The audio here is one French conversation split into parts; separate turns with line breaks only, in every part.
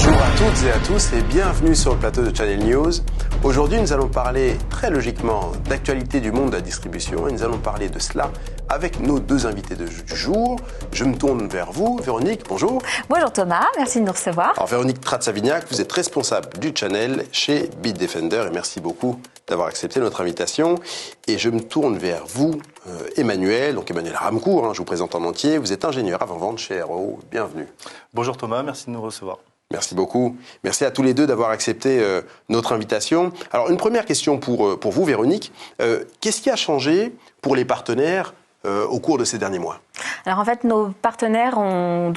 Bonjour à toutes et à tous et bienvenue sur le plateau de Channel News. Aujourd'hui, nous allons parler très logiquement d'actualité du monde de la distribution et nous allons parler de cela avec nos deux invités du jour. Je me tourne vers vous. Véronique, bonjour.
Bonjour Thomas, merci de nous recevoir.
Alors Véronique Tratz-Savignac, vous êtes responsable du channel chez Bitdefender et merci beaucoup d'avoir accepté notre invitation. Et je me tourne vers vous, Emmanuel, donc Emmanuel Ramcourt, je vous présente en entier. Vous êtes ingénieur avant-vente chez RO. Bienvenue.
Bonjour Thomas, merci de nous recevoir.
Merci beaucoup. Merci à tous les deux d'avoir accepté notre invitation. Alors, une première question pour vous, Véronique. Qu'est-ce qui a changé pour les partenaires au cours de ces derniers mois ?
Alors en fait, nos partenaires ont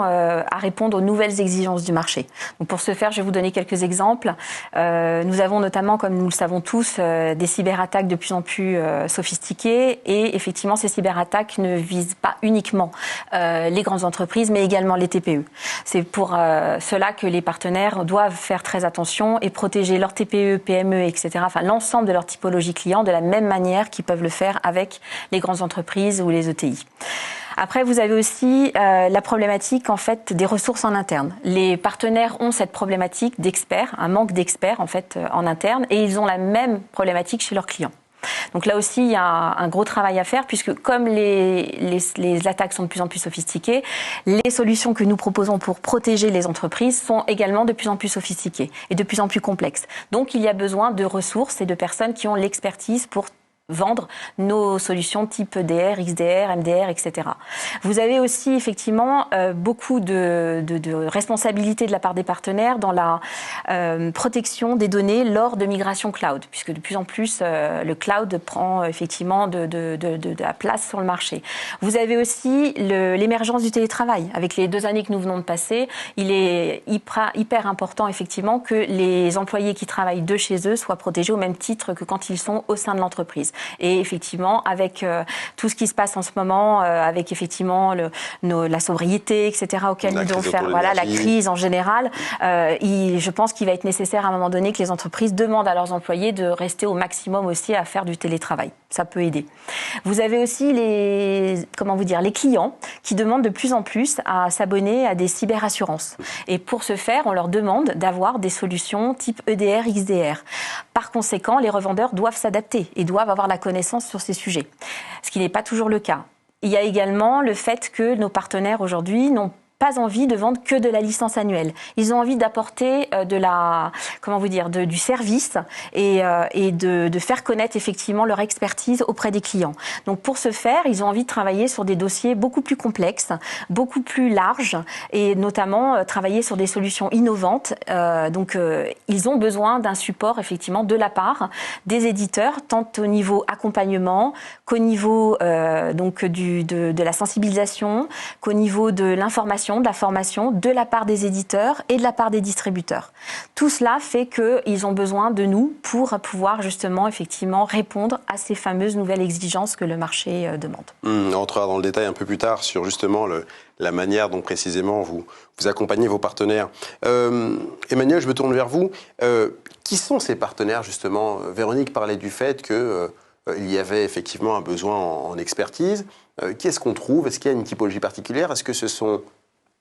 à répondre aux nouvelles exigences du marché. Donc pour ce faire, je vais vous donner quelques exemples. Nous avons notamment, comme nous le savons tous, des cyberattaques de plus en plus sophistiquées et effectivement, ces cyberattaques ne visent pas uniquement les grandes entreprises, mais également les TPE. C'est pour cela que les partenaires doivent faire très attention et protéger leurs TPE, PME, etc., enfin l'ensemble de leur typologie client de la même manière qu'ils peuvent le faire avec les grandes entreprises ou les ETI. Après, vous avez aussi la problématique en fait des ressources en interne. Les partenaires ont cette problématique d'experts, un manque d'experts en fait en interne, et ils ont la même problématique chez leurs clients. Donc là aussi, il y a un gros travail à faire puisque comme les attaques sont de plus en plus sophistiquées, les solutions que nous proposons pour protéger les entreprises sont également de plus en plus sophistiquées et de plus en plus complexes. Donc il y a besoin de ressources et de personnes qui ont l'expertise pour vendre nos solutions type EDR, XDR, MDR, etc. Vous avez aussi effectivement beaucoup de responsabilités de la part des partenaires dans la protection des données lors de migration cloud, puisque de plus en plus le cloud prend effectivement de la place sur le marché. Vous avez aussi l'émergence du télétravail. Avec les 2 années que nous venons de passer, il est hyper important effectivement que les employés qui travaillent de chez eux soient protégés au même titre que quand ils sont au sein de l'entreprise. Et effectivement, avec tout ce qui se passe en ce moment, avec effectivement la sobriété, etc., auquel nous devons faire, la crise en général, je pense qu'il va être nécessaire à un moment donné que les entreprises demandent à leurs employés de rester au maximum aussi à faire du télétravail. Ça peut aider. Vous avez aussi les clients qui demandent de plus en plus à s'abonner à des cyberassurances. Et pour ce faire, on leur demande d'avoir des solutions type EDR, XDR. Par conséquent, les revendeurs doivent s'adapter et doivent avoir la connaissance sur ces sujets, ce qui n'est pas toujours le cas. Il y a également le fait que nos partenaires aujourd'hui n'ont pas envie de vendre que de la licence annuelle. Ils ont envie d'apporter du service et de faire connaître effectivement leur expertise auprès des clients. Donc pour ce faire, ils ont envie de travailler sur des dossiers beaucoup plus complexes, beaucoup plus larges et notamment travailler sur des solutions innovantes. Ils ont besoin d'un support effectivement de la part des éditeurs, tant au niveau accompagnement qu'au niveau de la sensibilisation, qu'au niveau de l'information, de la formation, de la part des éditeurs et de la part des distributeurs. Tout cela fait qu'ils ont besoin de nous pour pouvoir justement effectivement répondre à ces fameuses nouvelles exigences que le marché demande.
On entrera dans le détail un peu plus tard sur justement la manière dont précisément vous accompagnez vos partenaires. Emmanuel, je me tourne vers vous. Qui sont ces partenaires justement ? Véronique parlait du fait qu'il y avait effectivement un besoin en expertise. Qui est-ce qu'on trouve ? Est-ce qu'il y a une typologie particulière ? Est-ce que ce sont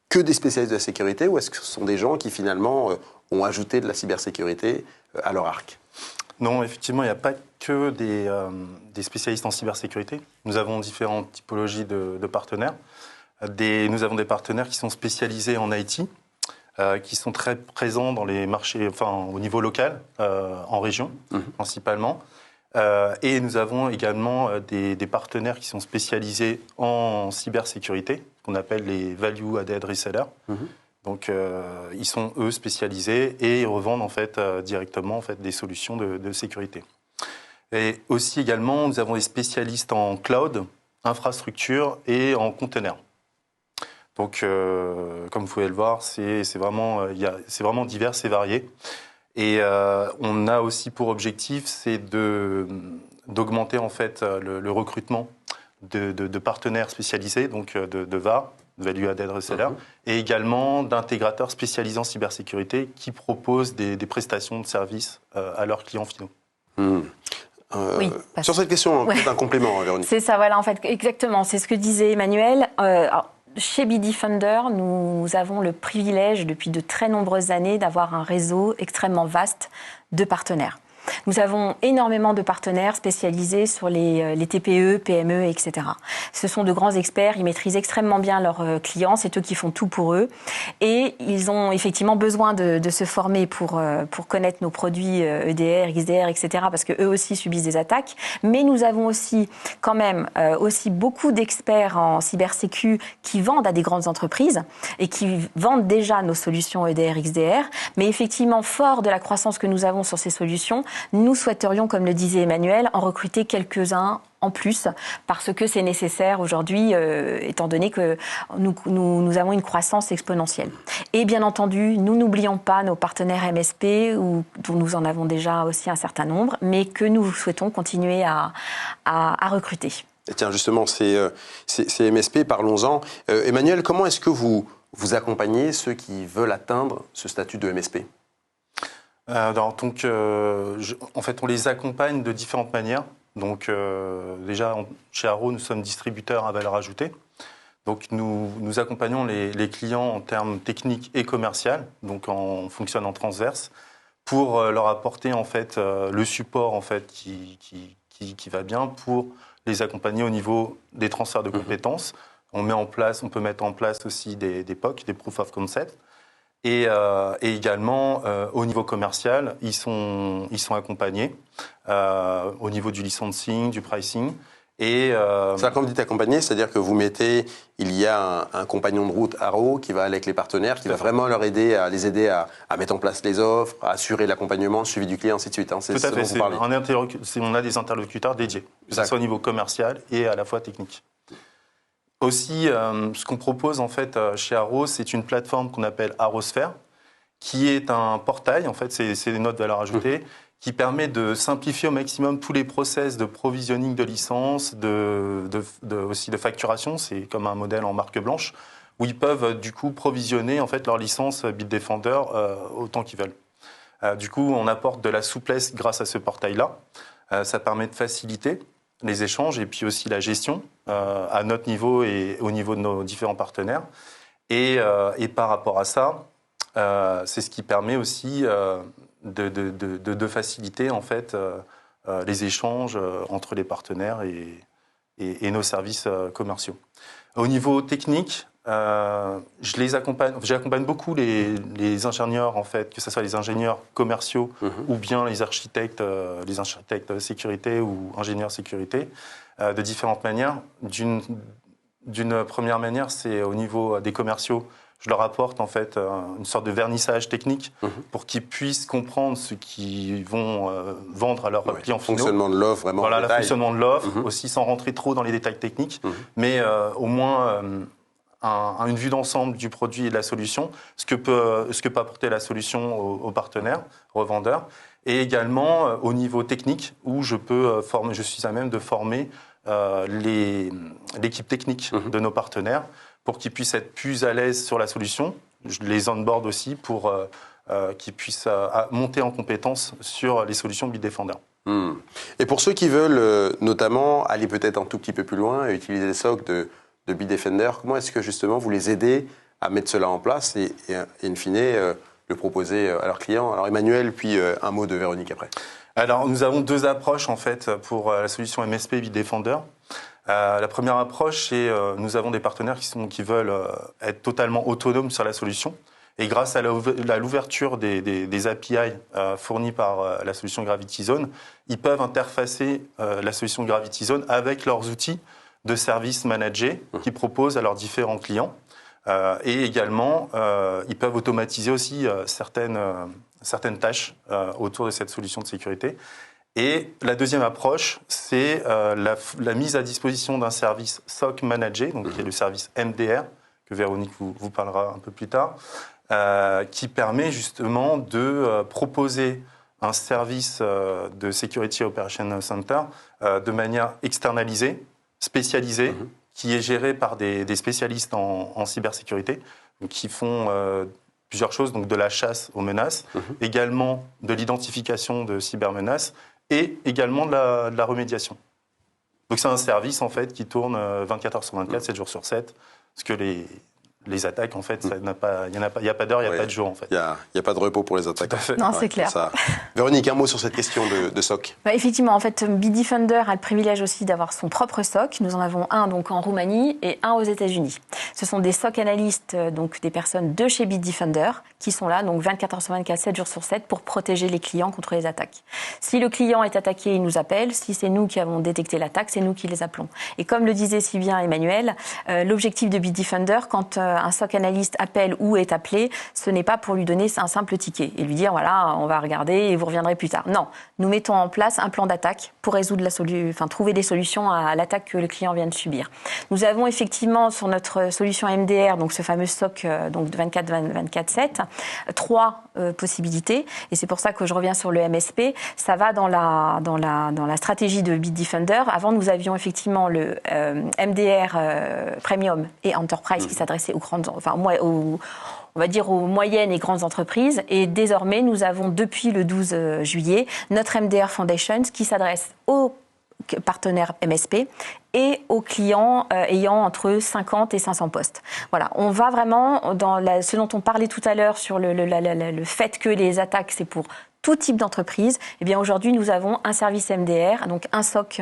que des spécialistes de la sécurité ou est-ce que ce sont des gens qui finalement ont ajouté de la cybersécurité à leur arc ?
Non, effectivement, il n'y a pas que des spécialistes en cybersécurité. Nous avons différentes typologies de partenaires. Nous avons des partenaires qui sont spécialisés en IT, qui sont très présents dans les marchés, au niveau local, en région principalement. Et nous avons également des partenaires qui sont spécialisés en cybersécurité, qu'on appelle les Value Added Resellers. Donc, ils sont, eux, spécialisés et ils revendent en fait, directement des solutions de sécurité. Et aussi, également, nous avons des spécialistes en cloud, infrastructure et en container. Donc, comme vous pouvez le voir, c'est vraiment divers et varié. Et on a aussi pour objectif, c'est d'augmenter en fait le recrutement de partenaires spécialisés, donc de VAR, Value Added Reseller, et également d'intégrateurs spécialisés en cybersécurité qui proposent des prestations de services à leurs clients finaux.
Oui,
sur cette question, peut-être un complément, Véronique.
C'est ça, voilà, en fait, exactement. C'est ce que disait Emmanuel. chez Bitdefender, nous avons le privilège depuis de très nombreuses années d'avoir un réseau extrêmement vaste de partenaires. Nous avons énormément de partenaires spécialisés sur les TPE, PME, etc. Ce sont de grands experts, ils maîtrisent extrêmement bien leurs clients, c'est eux qui font tout pour eux. Et ils ont effectivement besoin de se former pour connaître nos produits EDR, XDR, etc. parce qu'eux aussi subissent des attaques. Mais nous avons aussi quand même aussi beaucoup d'experts en cybersécu qui vendent à des grandes entreprises et qui vendent déjà nos solutions EDR, XDR. Mais effectivement, fort de la croissance que nous avons sur ces solutions, nous souhaiterions, comme le disait Emmanuel, en recruter quelques-uns en plus, parce que c'est nécessaire aujourd'hui, étant donné que nous avons une croissance exponentielle. Et bien entendu, nous n'oublions pas nos partenaires MSP, dont nous en avons déjà aussi un certain nombre, mais que nous souhaitons continuer à recruter.
Et tiens, justement, ces MSP, parlons-en. Emmanuel, comment est-ce que vous accompagnez ceux qui veulent atteindre ce statut de MSP ?
En fait, on les accompagne de différentes manières. Donc, déjà, chez Arrow, nous sommes distributeurs à valeur ajoutée. Donc, nous accompagnons les clients en termes techniques et commerciaux. Donc, on fonctionne en transverse pour leur apporter en fait le support en fait qui va bien pour les accompagner au niveau des transferts de compétences. On peut mettre en place aussi des POC, des Proof of Concept. Et également, au niveau commercial, ils sont accompagnés au niveau du licensing, du pricing.
Ça, quand vous dites accompagner, c'est-à-dire que il y a un compagnon de route Arrow qui va aller avec les partenaires, qui va vraiment les aider à mettre en place les offres, à assurer l'accompagnement, le suivi du client, ainsi de suite. C'est
tout à fait.
Vous parlez.
On a des interlocuteurs dédiés, que ce soit au niveau commercial et à la fois technique. Aussi, ce qu'on propose en fait chez Arrow, c'est une plateforme qu'on appelle ArrowSphere, qui est un portail, en fait, c'est des notes de valeur ajoutée, qui permet de simplifier au maximum tous les process de provisioning de licences, aussi de facturation. C'est comme un modèle en marque blanche, où ils peuvent du coup provisionner en fait leur licence Bitdefender autant qu'ils veulent. Du coup, on apporte de la souplesse grâce à ce portail-là. Ça permet de faciliter les échanges et puis aussi la gestion à notre niveau et au niveau de nos différents partenaires. Et par rapport à ça, c'est ce qui permet aussi de faciliter en fait les échanges entre les partenaires et nos services commerciaux. Au niveau technique, j'accompagne beaucoup les ingénieurs en fait, que ce soit les ingénieurs commerciaux ou bien les architectes sécurité ou ingénieurs sécurité, de différentes manières. D'une première manière, c'est au niveau des commerciaux. Je leur apporte en fait une sorte de vernissage technique pour qu'ils puissent comprendre ce qu'ils vont vendre à leurs clients finaux.
Le fonctionnement de l'offre, vraiment.
Voilà, le fonctionnement de l'offre, aussi sans rentrer trop dans les détails techniques, mais au moins une vue d'ensemble du produit et de la solution, ce que peut apporter la solution aux partenaires, revendeurs, et également au niveau technique où je suis à même de former l'équipe technique de nos partenaires pour qu'ils puissent être plus à l'aise sur la solution. Je les onboard aussi pour qu'ils puissent monter en compétence sur les solutions Bitdefender.
Et pour ceux qui veulent notamment aller peut-être un tout petit peu plus loin et utiliser les SOC de Bitdefender, comment est-ce que justement vous les aidez à mettre cela en place et in fine le proposer à leurs clients? Alors Emmanuel, puis un mot de Véronique après.
Alors nous avons deux approches en fait pour la solution MSP Bitdefender. La première approche, c'est nous avons des partenaires qui veulent être totalement autonomes sur la solution. Et grâce à l'ouverture des API fournies par la solution Gravity Zone, ils peuvent interfacer la solution Gravity Zone avec leurs outils de services managés qu'ils proposent à leurs différents clients. Et également, ils peuvent automatiser aussi certaines tâches autour de cette solution de sécurité. Et la deuxième approche, c'est la mise à disposition d'un service SOC managé, donc qui est le service MDR, que Véronique vous parlera un peu plus tard, qui permet justement de proposer un service de Security Operations Center de manière externalisée, spécialisée, qui est géré par des spécialistes en cybersécurité, donc qui font plusieurs choses, donc de la chasse aux menaces, également de l'identification de cybermenaces et également de la remédiation. Donc c'est un service en fait qui tourne 24 heures sur 24, 7 jours sur 7, Parce que les attaques, en fait, il n'y a pas d'heure, il n'y a pas de jour, en fait.
Il n'y a pas de repos pour les attaques.
Non, c'est clair.
Ça. Véronique, un mot sur cette question de SOC.
Effectivement, en fait, Bitdefender a le privilège aussi d'avoir son propre SOC. Nous en avons un donc en Roumanie et un aux États-Unis. Ce sont des SOC analystes, donc des personnes de chez Bitdefender, qui sont là, donc 24 heures sur 24, 7 jours sur 7, pour protéger les clients contre les attaques. Si le client est attaqué, il nous appelle. Si c'est nous qui avons détecté l'attaque, c'est nous qui les appelons. Et comme le disait si bien Emmanuel, l'objectif de Bitdefender, quand un SOC analyste appelle ou est appelé, ce n'est pas pour lui donner un simple ticket et lui dire voilà, on va regarder et vous reviendrez plus tard. Non, nous mettons en place un plan d'attaque pour résoudre trouver des solutions à l'attaque que le client vient de subir. Nous avons effectivement sur notre solution MDR, donc ce fameux SOC donc de 24/7, 3 possibilités et c'est pour ça que je reviens sur le MSP. Ça va dans la stratégie de Bitdefender. Avant, nous avions effectivement le MDR Premium et Enterprise qui s'adressait aux grandes, on va dire aux moyennes et grandes entreprises. Et désormais, nous avons depuis le 12 juillet notre MDR Foundations qui s'adresse aux partenaires MSP et aux clients ayant entre 50 et 500 postes. Voilà, on va vraiment dans ce dont on parlait tout à l'heure sur le fait que les attaques, c'est pour tout type d'entreprise. Eh bien, aujourd'hui, nous avons un service MDR, donc un SOC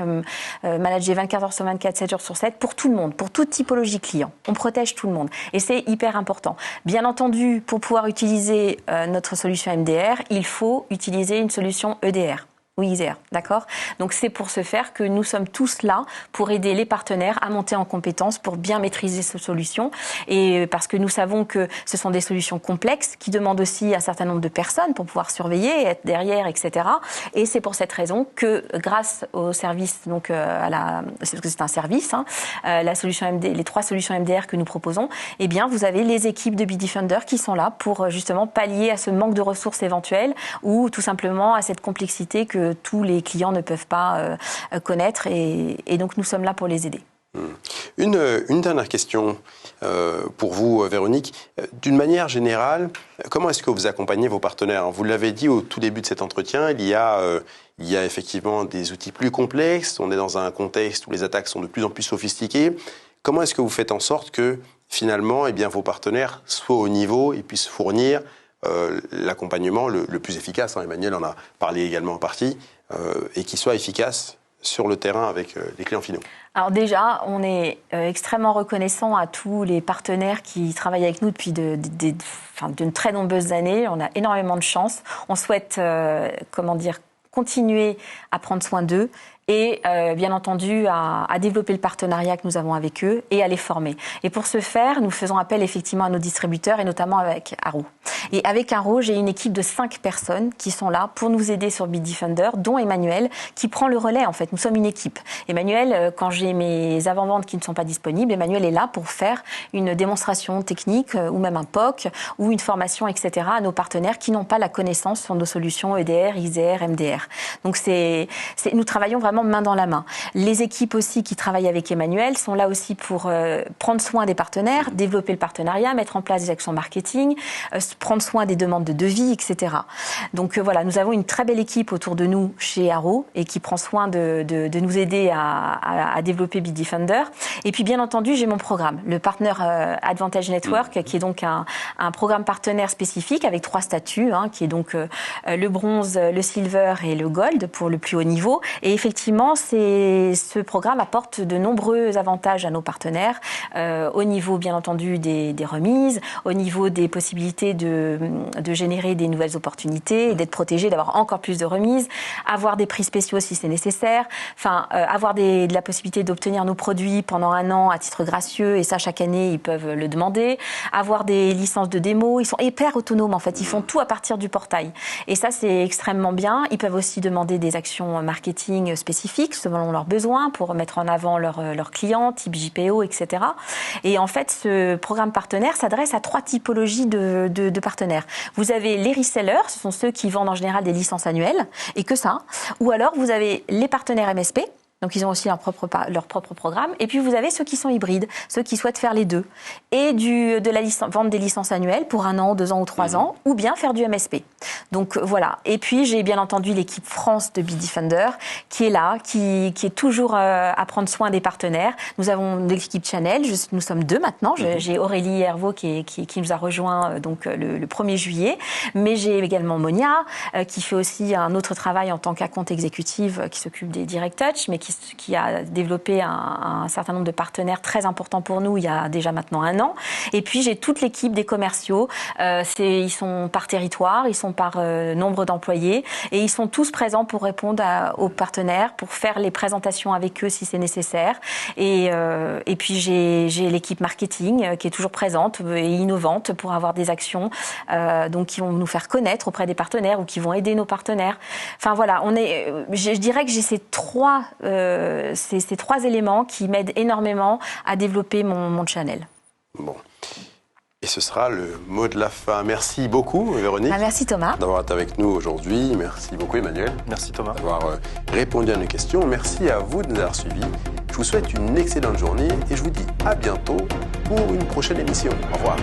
managé 24 heures sur 24, 7 jours sur 7 pour tout le monde, pour toute typologie client. On protège tout le monde et c'est hyper important. Bien entendu, pour pouvoir utiliser notre solution MDR, il faut utiliser une solution EDR. Oui, ISR, d'accord. Donc c'est pour ce faire que nous sommes tous là pour aider les partenaires à monter en compétences pour bien maîtriser ces solutions. Et parce que nous savons que ce sont des solutions complexes qui demandent aussi un certain nombre de personnes pour pouvoir surveiller, être derrière, etc. Et c'est pour cette raison que grâce au service, donc c'est un service, la solution MD, les 3 solutions MDR que nous proposons, eh bien vous avez les équipes de Bitdefender qui sont là pour justement pallier à ce manque de ressources éventuelles ou tout simplement à cette complexité que tous les clients ne peuvent pas connaître et donc nous sommes là pour les aider.
Une dernière question pour vous, Véronique. D'une manière générale, comment est-ce que vous accompagnez vos partenaires ? Vous l'avez dit au tout début de cet entretien, il y a effectivement des outils plus complexes, on est dans un contexte où les attaques sont de plus en plus sophistiquées. Comment est-ce que vous faites en sorte que finalement vos partenaires soient au niveau et puissent fournir l'accompagnement le plus efficace, Emmanuel en a parlé également en partie, et qui soit efficace sur le terrain avec les clients finaux?
Alors déjà, on est extrêmement reconnaissant à tous les partenaires qui travaillent avec nous depuis de très nombreuses années. On a énormément de chance. On souhaite, continuer à prendre soin d'eux et bien entendu à développer le partenariat que nous avons avec eux et à les former. Et pour ce faire, nous faisons appel effectivement à nos distributeurs et notamment avec Arrow. Et avec Arrow, j'ai une équipe de 5 personnes qui sont là pour nous aider sur Bitdefender, dont Emmanuel, qui prend le relais en fait. Nous sommes une équipe. Emmanuel, quand j'ai mes avant-ventes qui ne sont pas disponibles, Emmanuel est là pour faire une démonstration technique ou même un POC ou une formation, etc. à nos partenaires qui n'ont pas la connaissance sur nos solutions EDR, ISR, MDR. Donc nous travaillons vraiment main dans la main. Les équipes aussi qui travaillent avec Emmanuel sont là aussi pour prendre soin des partenaires, développer le partenariat, mettre en place des actions marketing, prendre soin des demandes de devis, etc. Donc voilà, nous avons une très belle équipe autour de nous chez Arrow et qui prend soin de nous aider à développer Bitdefender. Et puis bien entendu, j'ai mon programme, le Partner Advantage Network, qui est donc un programme partenaire spécifique avec 3 statuts, qui est donc le bronze, le silver et le gold pour le plus haut niveau. Et effectivement, ce programme apporte de nombreux avantages à nos partenaires, au niveau bien entendu des remises, au niveau des possibilités de générer des nouvelles opportunités, d'être protégé, d'avoir encore plus de remises, avoir des prix spéciaux si c'est nécessaire, avoir de la possibilité d'obtenir nos produits pendant 1 an à titre gracieux, et ça chaque année ils peuvent le demander, avoir des licences de démo, ils sont hyper autonomes en fait, ils font tout à partir du portail. Et ça c'est extrêmement bien. Ils peuvent aussi demander des actions marketing spécifiques selon leurs besoins pour mettre en avant leurs clients, type JPO, etc. Et en fait, ce programme partenaire s'adresse à 3 typologies de partenaires. Vous avez les resellers, ce sont ceux qui vendent en général des licences annuelles, et que ça. Ou alors, vous avez les partenaires MSP, Donc, ils ont aussi leur propre programme. Et puis, vous avez ceux qui sont hybrides, ceux qui souhaitent faire les deux. Et vendre des licences annuelles pour 1 an, 2 ans ou 3 ans, ou bien faire du MSP. Donc, voilà. Et puis, j'ai bien entendu l'équipe France de Bitdefender qui est là, qui est toujours à prendre soin des partenaires. Nous avons l'équipe Channel, nous sommes 2 maintenant. J'ai Aurélie Hervaux qui nous a rejoint donc le 1er juillet. Mais j'ai également Monia, qui fait aussi un autre travail en tant qu'account exécutive, qui s'occupe des Direct Touch, mais qui a développé un certain nombre de partenaires très importants pour nous il y a déjà maintenant 1 an. Et puis j'ai toute l'équipe des commerciaux. Ils sont par territoire, ils sont par nombre d'employés, et ils sont tous présents pour répondre aux partenaires, pour faire les présentations avec eux si c'est nécessaire. Et puis j'ai l'équipe marketing qui est toujours présente et innovante pour avoir des actions donc qui vont nous faire connaître auprès des partenaires ou qui vont aider nos partenaires. Enfin voilà, je dirais que j'ai ces trois éléments qui m'aident énormément à développer mon channel.
Bon. Et ce sera le mot de la fin. Merci beaucoup, Véronique.
Merci Thomas.
D'avoir été avec nous aujourd'hui. Merci beaucoup, Emmanuel.
Merci Thomas.
D'avoir répondu à nos questions. Merci à vous de nous avoir suivis. Je vous souhaite une excellente journée et je vous dis à bientôt pour une prochaine émission. Au revoir.